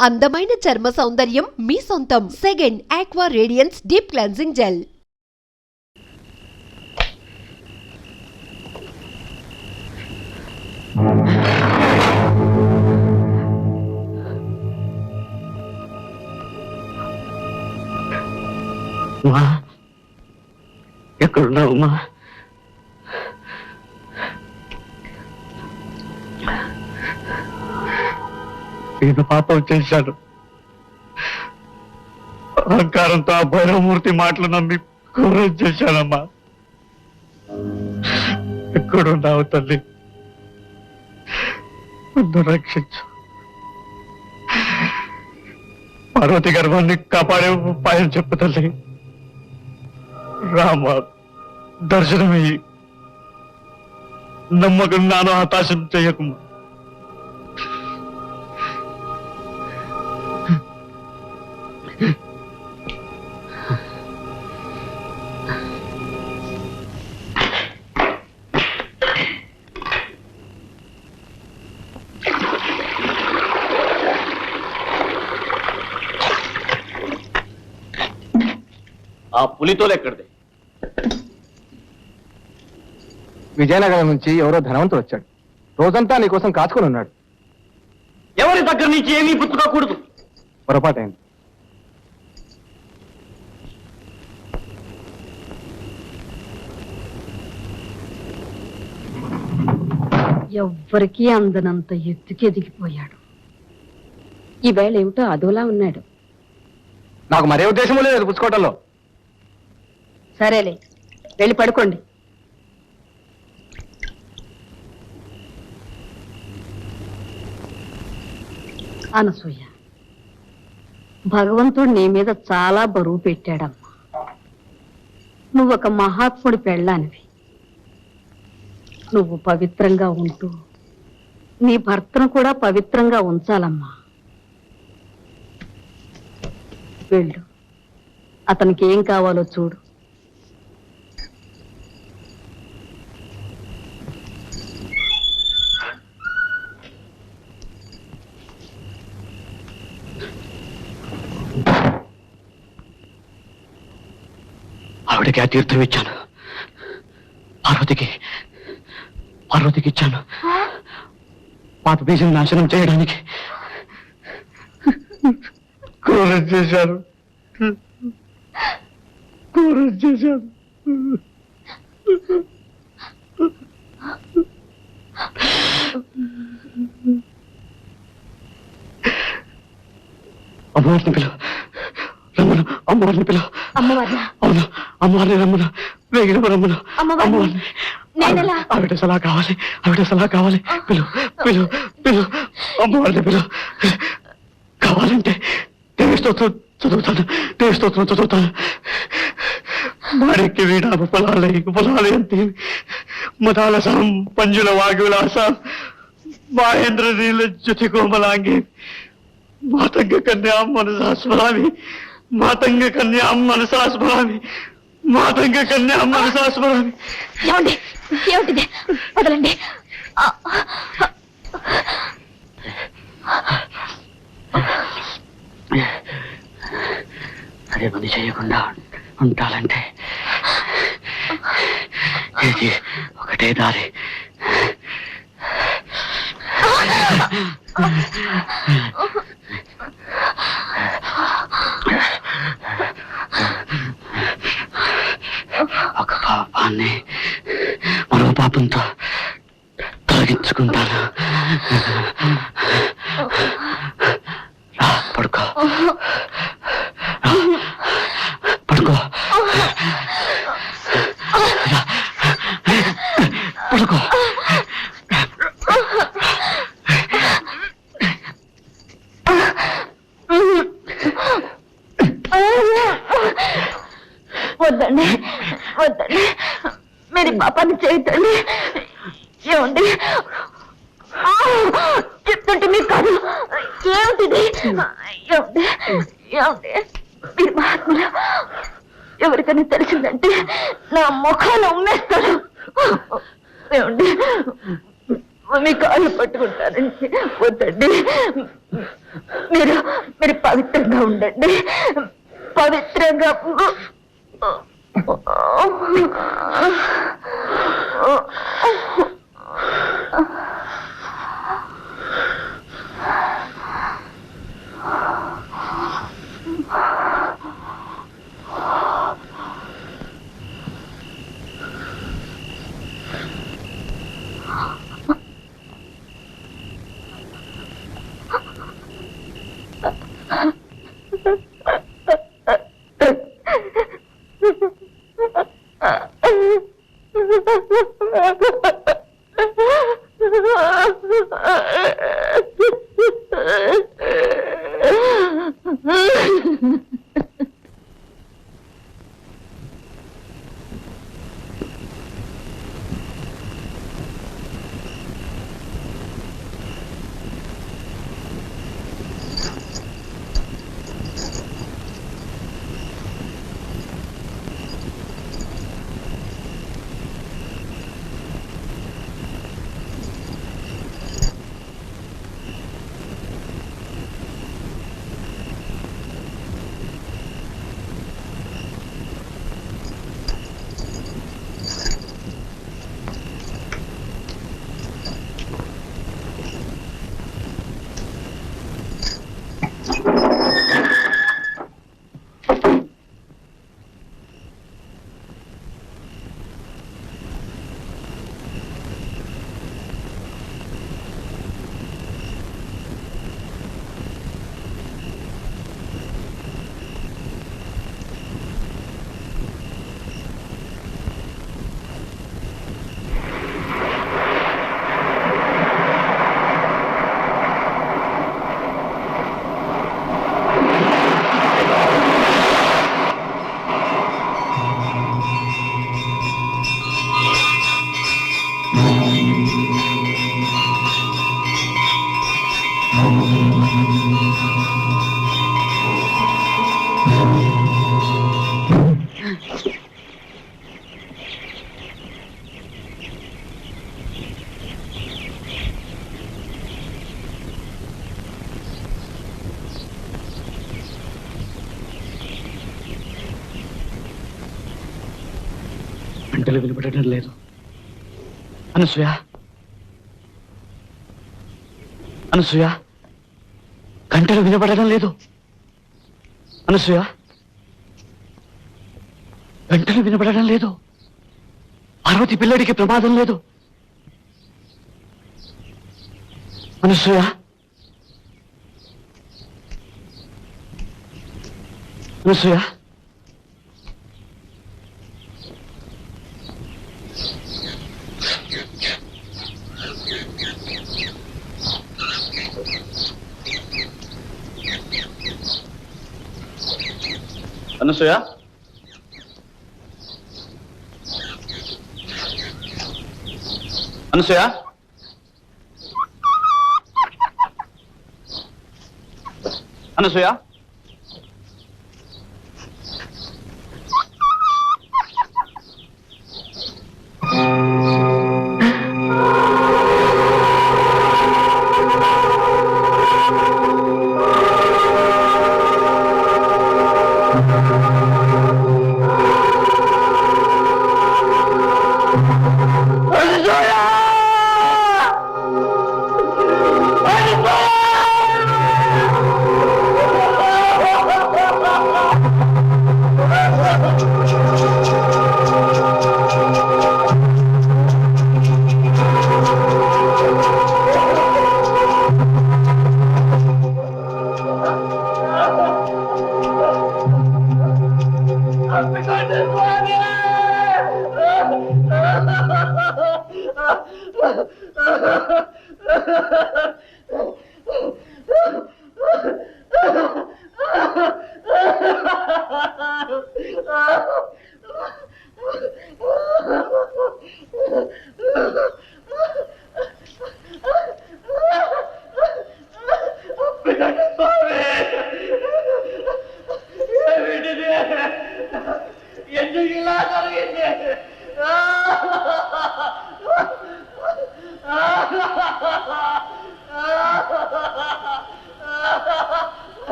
అందమైన చర్మ సౌందర్యం మీ సొంతం. Second aqua radiance deep cleansing gel. ఎక్కడున్నావు మా? నేను పాపం చేశాను. అహంకారంతో ఆ భైరవమూర్తి మాటలు నమ్మి ఘోరం చేశానమ్మా. ఎక్కడున్నావు తల్లి? నన్ను రక్షించు. పార్వతి గర్భాన్ని కాపాడే ఉపాయం చెప్పు తల్లి. రామ దర్శనమయ్యి నమ్మకం నాను హతాశం చెయ్యకుమా. ఆ పులితోలు ఎక్కడిది? విజయనగరం నుంచి ఎవరో ధనవంతుడు వచ్చాడు. రోజంతా నీకోసం కాచుకొని ఉన్నాడు. ఎవరి దగ్గర నుంచి ఏమీ పుచ్చుకోకూడదు. పొరపాటైంది. ఎవ్వరికీ అందనంత ఎత్తుకి ఎదిగిపోయాడు. ఈవేళ ఏమిటో అదోలా ఉన్నాడు. నాకు మరే ఉద్దేశం లేదు పుచ్చుకోవటంలో. సరేలే, వెళ్ళి పడుకోండి. అనసూయ, భగవంతుడు నీ మీద చాలా బరువు పెట్టాడమ్మా. నువ్వొక మహాత్ముడి పెళ్ళానివి. నువ్వు పవిత్రంగా ఉంటూ నీ భర్తను కూడా పవిత్రంగా ఉంచాలమ్మా. వెళ్ళు, అతనికి ఏం కావాలో చూడు. ఆవిడకి ఆ తీర్థం ఇచ్చాను. పార్వతికి ఇచ్చాను. పాప బీజం నాశనం చేయడానికి. ఘోరం చేశాను. అమ్మవారిని పిలువ, రమ్మను. అమ్మవారిని పిలువ. అవును, అమ్మవారిని రమ్మను. వేగిన రమ్మను. అమ్మవారిని. ఆవిడ సలహా కావాలి. పిలువ. అమ్మవారిని పిలువ. కావాలంటే దేవి స్తోత్రం చదువుతాను. మాణిక్య వీణాపు పొలాలయంతి మదాలసాం పంజుల వాగ్విలాసాం మహేంద్ర నీల జ్యుతి కోమలాంగి మాతంగ కన్యాం మనసా స్మరామి. ఏమిటిది? వదలండి. అదే పని చేయకుండా ఉంటాలంటే ఇది ఒకటే దారి. ఒక పాపాన్ని మరో పాపంతో తొలగించుకుంటాను. పడుకో. పడుకో. వద్దండి, మీరు పాపాన్ని చేయొద్దండి. ఏమండి చెప్తుంటే మీకు కాదు. ఏమిటిది? ఏమండి మీరు మహాత్ములు. ఎవరికైనా తెలిసిందంటే నా ముఖాన్ని ఉమ్మేస్తాడు. ఏమండి మీ కాళ్ళు పట్టుకుంటానండి. వద్దండి, మీరు మీరు పవిత్రంగా ఉండండి, పవిత్రంగా. గంటలు వినపడటం లేదు. అనసూయ, అనసూయ, గంటలు వినపడటం లేదు. అనసూయ, గంటలు వినపడటం లేదు. పార్వతి పిల్లడికి ప్రమాదం లేదు. అనసూయ, అనసూయ, అనసూయ, అనసూయ, అనసూయ,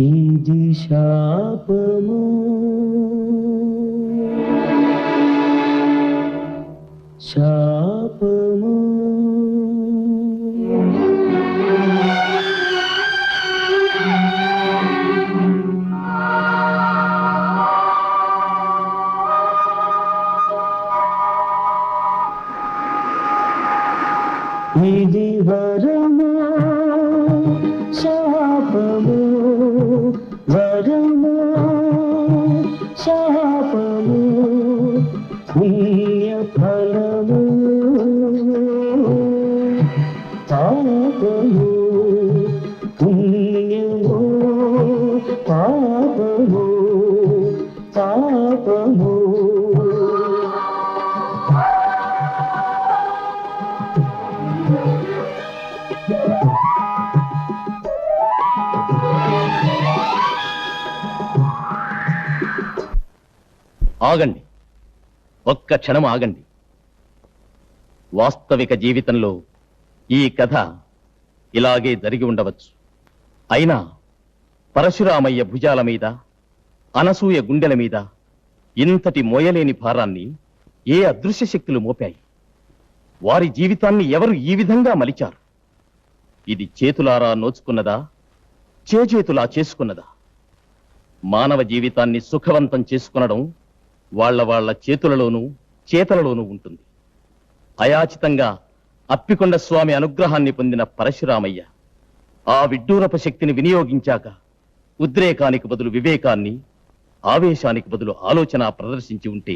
ఇది శాపము శాపము ఇది వరము శాపము వరము శాపము పుణ్య ఫలము పాపము పుణ్యము పాపము పాపము ఆగండి, ఒక్క క్షణం ఆగండి. వాస్తవిక జీవితంలో ఈ కథ ఇలాగే జరిగి ఉండవచ్చు. అయినా పరశురామయ్య భుజాల మీద, అనసూయ గుండెల మీద ఇంతటి మోయలేని భారాన్ని ఏ అదృశ్య శక్తులు మోపాయి? వారి జీవితాన్ని ఎవరు ఈ విధంగా మలిచారు? ఇది చేతులారా నోచుకున్నదా, చేతులా చేసుకున్నదా? మానవ జీవితాన్ని సుఖవంతం చేసుకునడం వాళ్ళ చేతులలోనూ చేతలలోనూ ఉంటుంది. అయాచితంగా అప్పికొండ స్వామి అనుగ్రహాన్ని పొందిన పరశురామయ్య ఆ విడ్డూరప శక్తిని వినియోగించాక ఉద్రేకానికి బదులు వివేకాన్ని, ఆవేశానికి బదులు ఆలోచన ప్రదర్శించి ఉంటే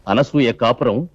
అనసూయ కాపురం